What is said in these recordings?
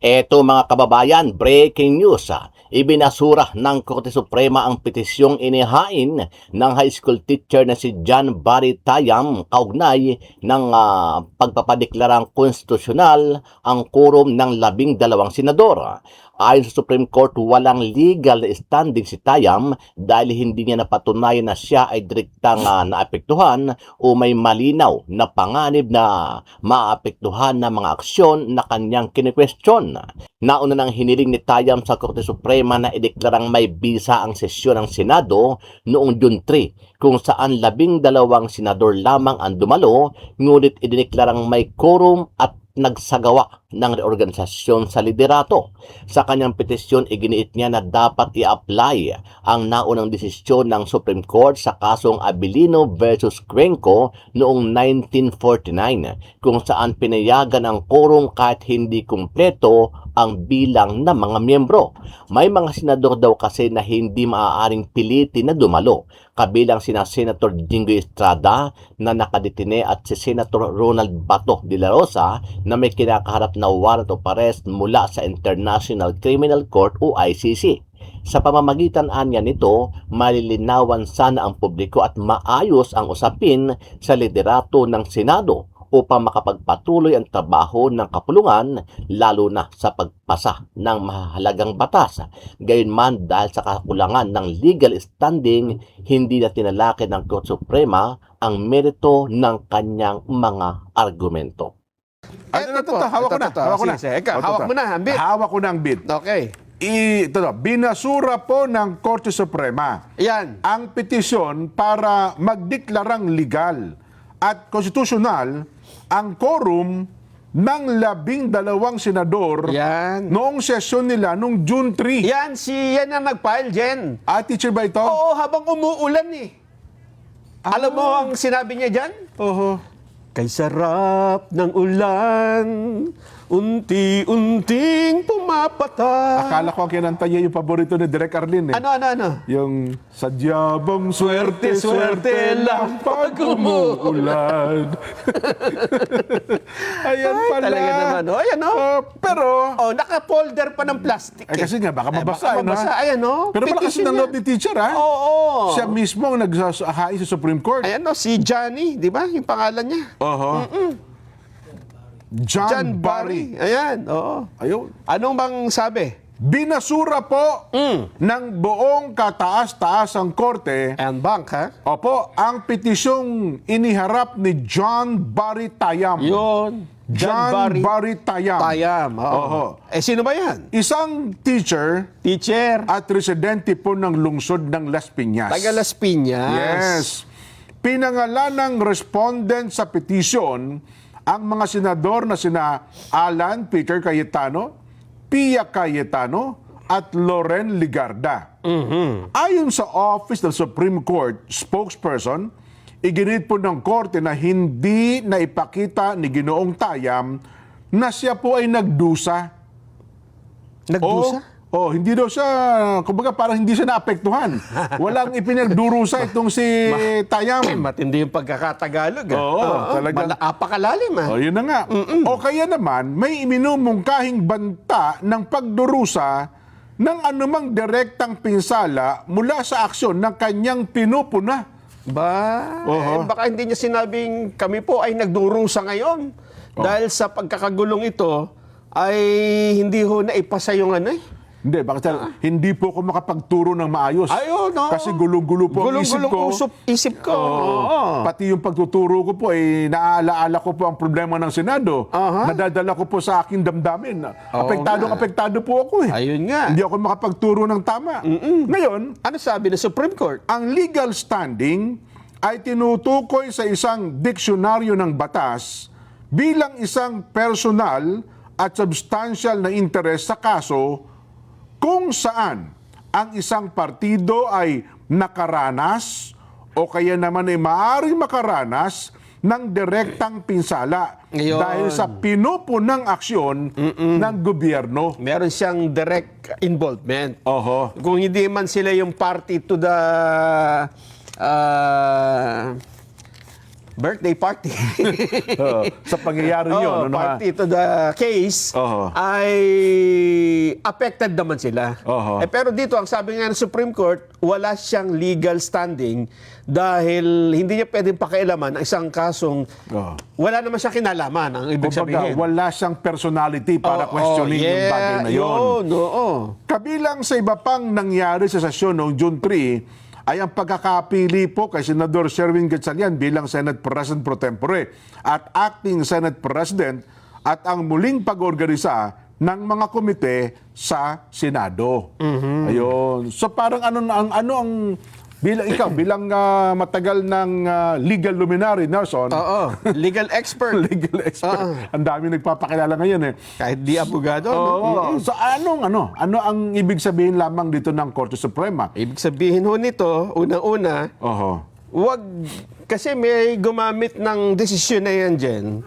Eto mga kababayan, breaking news. Ibinasura ng Korte Suprema ang petisyong inihain ng high school teacher na si John Barry Tayam kaugnay ng pagpapadeklarang konstitusyonal ang quorum ng 12 senador. Ayon sa Supreme Court, walang legal standing si Tayam dahil hindi niya napatunayan na siya ay direktang naapektuhan o may malinaw na panganib na maapektuhan ng mga aksyon na kanyang kinikwestiyon. Nauna nang hiniling ni Tayam sa Korte Suprema na ideklarang may bisa ang sesyon ng Senado noong June 3, kung saan 12 senador lamang ang dumalo, ngunit idineklarang may quorum at nagsagawa ng reorganisasyon sa liderato. Sa kanyang petisyon, iginiit niya na dapat i-apply ang naunang desisyon ng Supreme Court sa kasong Abilino versus Cuenco noong 1949, kung saan pinayagan ang quorum kahit hindi kumpleto ang bilang ng mga miyembro. May mga senador daw kasi na hindi maaaring pilitin na dumalo, kabilang sina Senator Jingo Estrada na nakadetine at si Senator Ronald Bato de la Rosa na may kinakaharap na warrant of arrest mula sa International Criminal Court o ICC. Sa pamamagitan anya nito, malilinawan sana ang publiko at maayos ang usapin sa liderato ng Senado upang makapagpatuloy ang trabaho ng kapulungan, lalo na sa pagpasa ng mahalagang batas. Gayunman, dahil sa kakulangan ng legal standing, hindi na tinalaki ng Korte Suprema ang merito ng kanyang mga argumento. Hawak ko na. Hawak mo na ang bit. Hawak ko na ang bit. Okay. Binasura po ng Korte Suprema Yan. ang petisyon para magdeklarang legal at konstitusyonal ang quorum ng 12 senador Yan. noong sesyon nila noong June 3. Yan ang nag-file, Jen. Teacher ba ito? Oo, habang umuulan eh. Alam mo ang sinabi niya dyan? Oho. Kay sarap ng ulan, unti-unting pumapatak. Akala ko ang kinanta niya yung paborito ni Direk Arlene eh. Ano? Yung sadyabang swerte, swerte lang pag umuulan. Ayan Ay, pala. talaga naman. O, ayan o. Pero, naka-folder pa ng plastic kasi nga, baka mabasa. baka mabasa. Ayan o. Pero malakas Petition ng niya. loob ni teacher, ha? Oo. Siya mismo ang nagsasahain sa Supreme Court. Ayan o, si Johnny, di ba? Yung pangalan niya. Oho. John Barry. Ayan, oo. Ayun. Anong bang sabi? Binasura po ng buong kataas-taasang korte, And bank, ha? opo, ang petisyong iniharap ni John Barry Tayam. Yun. John Barry Tayam. Tayam. Oo. Oho. Sino ba yan? Isang teacher Teacher. at residente po ng lungsod ng Las Piñas. Taga Las Piñas. Yes. Pinangalan ng respondent sa petition ang mga senador na sina Alan Peter Cayetano, Pia Cayetano, at Loren Ligarda. Ayon sa Office ng Supreme Court spokesperson, iginit po ng korte na hindi naipakita ni Ginoong Tayam na siya po ay nagdusa. Nagdusa? Hindi daw siya, kumbaga parang hindi siya naapektuhan. Walang ipinagdurusa itong si Tayam. Matindi yung pagkakatagalog. Talagang Apakalalim, ha? yun na nga. O kaya naman, may iminumungkahing banta ng pagdurusa ng anumang direktang pinsala mula sa aksyon ng kanyang pinupuna. Baka hindi niya sinabing kami po ay nagdurusa ngayon. Dahil sa pagkakagulong ito, ay hindi ho na ipasa yung ano eh. Hindi, bakit hindi po ako makapagturo ng maayos. Ayun, no? Kasi gulong-gulo po ang isip ko. Isip ko. Pati yung pagtuturo ko po, naaalaala ko po ang problema ng Senado. Nadadala ko po sa aking damdamin. Apektado po ako eh. Ayun nga. Hindi ako makapagturo ng tama. Ngayon, Ano sabi ng Supreme Court? ang legal standing ay tinutukoy sa isang diksyonaryo ng batas bilang isang personal at substantial na interes sa kaso kung saan ang isang partido ay nakaranas o kaya naman ay maaaring makaranas ng direktang pinsala Ngayon. dahil sa pinupunang aksyon ng gobyerno. Meron siyang direct involvement. Oho. Kung hindi man sila yung party to the birthday party. Sa pangyayari yun. ano, ha? Party to the case Oo. ay affected naman sila. Oo. Pero dito, ang sabi nga ng Supreme Court, wala siyang legal standing dahil hindi niya pwedeng pakialaman ang isang kasong Oo. wala naman siya kinalaman, ang ibig Kumbaga, sabihin. wala siyang personality para questioning yung bagay na yun. Oo. Kabilang sa iba pang nangyari sa sesyon noong June 3 ay ang pagkakapili po kay Senador Sherwin Gatchalian bilang Senate President pro tempore at Acting Senate President at ang muling pag-organisa ng mga komite sa Senado. Ayun. So parang ano ang bilang ikaw bilang matagal ng legal luminary, Nelson. Oo. Legal expert. Legal expert. Ang dami nagpapakilala ngayon eh. Kahit di abogado. no? Oo. So ano ang ibig sabihin lamang dito ng Korte Suprema? Ibig sabihin ho nito, unang-una, Oho. wag, kasi may gumamit ng desisyon na yan dyan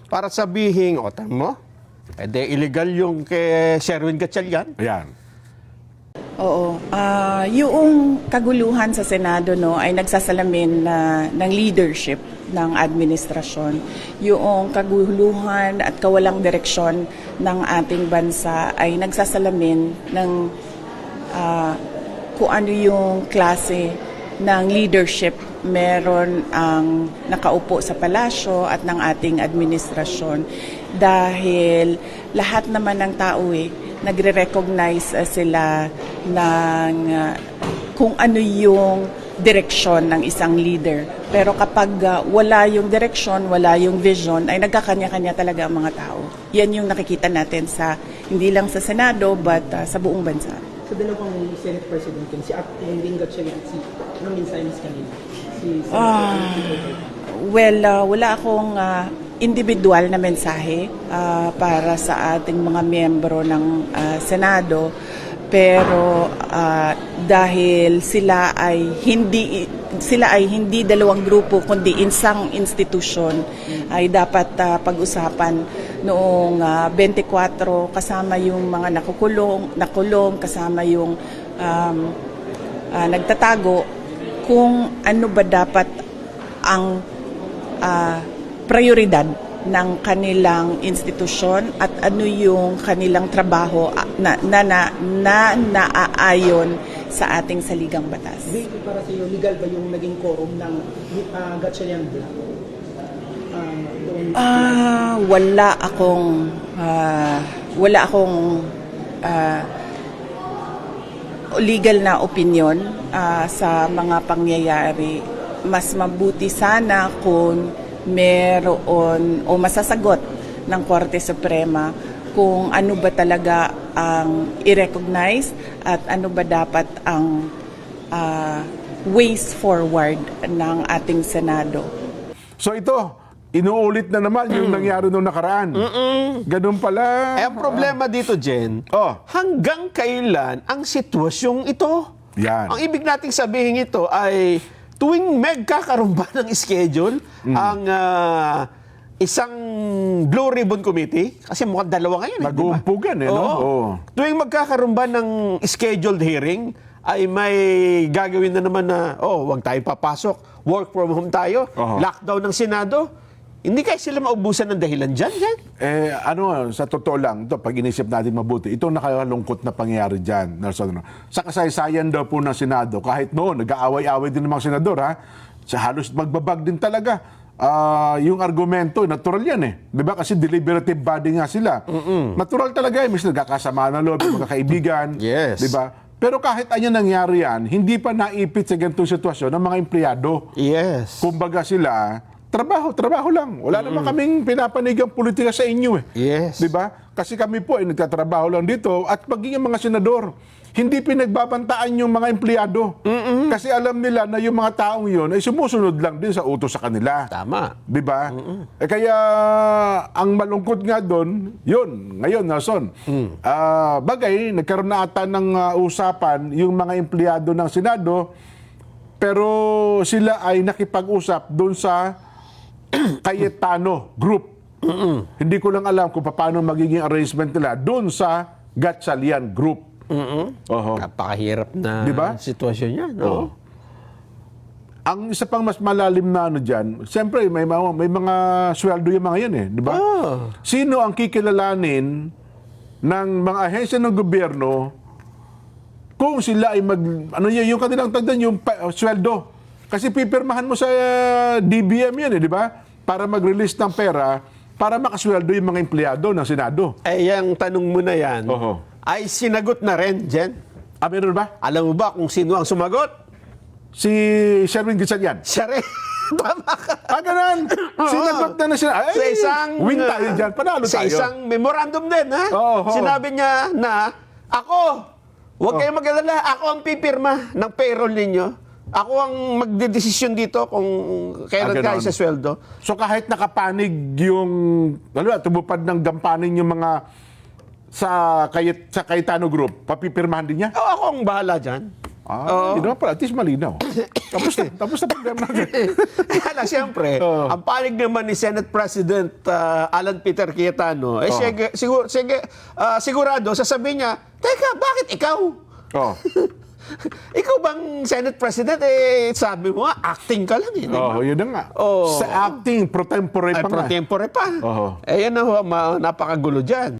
para sabihin, o tama mo, illegal yung kay Sherwin Gatchalian. Ayan. Oo. Yung kaguluhan sa Senado ay nagsasalamin ng leadership ng administrasyon. Yung kaguluhan at kawalang direksyon ng ating bansa ay nagsasalamin ng kung ano yung klase ng leadership meron ang nakaupo sa palasyo at ng ating administrasyon. Dahil lahat naman ng tao nagre-recognize sila ng kung ano yung direksyon ng isang leader. Pero kapag wala yung direksyon, wala yung vision, ay nagkakanya-kanya talaga ang mga tao. Yan yung nakikita natin hindi lang sa Senado, but sa buong bansa. Sa dalawang Senate President, si Acting Gatchalian at si anong mensahe mas kanina? Wala akong individual na mensahe para sa ating mga miyembro ng Senado, pero dahil sila ay hindi dalawang grupo kundi isang institusyon, ay dapat pag-usapan noong 24 kasama yung mga nakulong kasama yung nagtatago, kung ano ba dapat ang prioridad ng kanilang institusyon at ano yung kanilang trabaho na naaayon sa ating saligang batas. Babe, para sa iyo, legal ba yung naging quorum ng Gatchalian Block? Wala akong legal na opinion sa mga pangyayari. Mas mabuti sana kung meron o masasagot ng Korte Suprema kung ano ba talaga ang i-recognize at ano ba dapat ang ways forward ng ating Senado. So ito, inuulit na naman yung nangyari nung nakaraan. Ganun pala. Ang problema dito, Jen, hanggang kailan ang sitwasyong ito? Yan. Ang ibig nating sabihin ito ay tuwing magkakaroon ba ng schedule ang isang Blue Ribbon Committee, kasi mukhang dalawa ngayon. Nag-uumpugan no? Oo. Tuwing magkakaroon ba ng scheduled hearing, ay may gagawin na naman na, wag tayo papasok, work from home tayo, lockdown ng Senado. Hindi kaya sila maubusan ng dahilan dyan? Sa totoo lang, pag inisip natin mabuti, itong nakalungkot na pangyayari dyan, Nelson. Sa kasaysayan daw po ng Senado, kahit noon, nag-aaway-aaway din ng mga senador, halos magbabag din talaga. Yung argumento, natural yan Di ba? Kasi deliberative body nga sila. Natural talaga minsan nagkakasama na loob, magkakaibigan. Yes. Di ba? Pero kahit anong nangyari yan, hindi pa naipit sa ganitong sitwasyon ng mga empleyado. Yes. Kumbaga sila, trabaho lang. Wala naman kaming pinapanigang politika sa inyo Yes. Di ba? Kasi kami po ay nagtatrabaho lang dito at maging mga senador, hindi pinagbabantaan yung mga empleyado. Kasi alam nila na yung mga taong yun ay sumusunod lang din sa utos sa kanila. Tama. Di ba? Kaya ang malungkot nga doon, yun, ngayon, Nelson, bagay, nagkaroon na ata ng usapan yung mga empleyado ng Senado, pero sila ay nakipag-usap doon sa Cayetano Group. Hindi ko lang alam kung paano magiging arrangement nila doon sa Gatchalian Group. Napakahirap na Diba? sitwasyon yan. Oo. ang isa pang mas malalim na ano dyan, siyempre may mga sweldo yung mga yan eh, di ba? Sino ang kikilalanin ng mga ahensya ng gobyerno kung sila ay yung kanilang tagdan, yung sweldo. Kasi pipirmahan mo sa DBM yan eh, di ba? Para mag-release ng pera, para makasweldo yung mga empleyado ng Senado. Eh, yung tanong mo na yan, Oho. ay sinagot na rin, Jen. Meron ba? Alam mo ba kung sino ang sumagot? Si Sherwin Gatchalian. Siya rin. Tama ka. Ganun. Sinagot na siya. Ay, Sa isang... win tayo dyan. Panalo sa tayo. isang memorandum din, ha? Oo. Sinabi niya na, huwag kayong mag-alala, ako ang pipirma ng payroll ninyo. Ako ang magdedesisyon dito kung kailan ganon. kayo sa sweldo. So kahit nakapanig yung, tumupad ng gampanin yung mga sa Cayetano Group, papipirmahan din niya? Ako ang bahala dyan. Hindi naman pala. At least malinaw. Tapos na problema natin. Kaya lang, siyempre, ang panig naman ni Senate President Alan Peter Cayetano, sigurado, sasabihin niya, teka, bakit ikaw? Oh. Ikaw bang Senate President, sabi mo nga, acting ka lang eh. Yun na nga. Oh. Sa acting, pro tempore Ay, pa pro nga. tempore pa. Oo. Yan na, napakagulo dyan.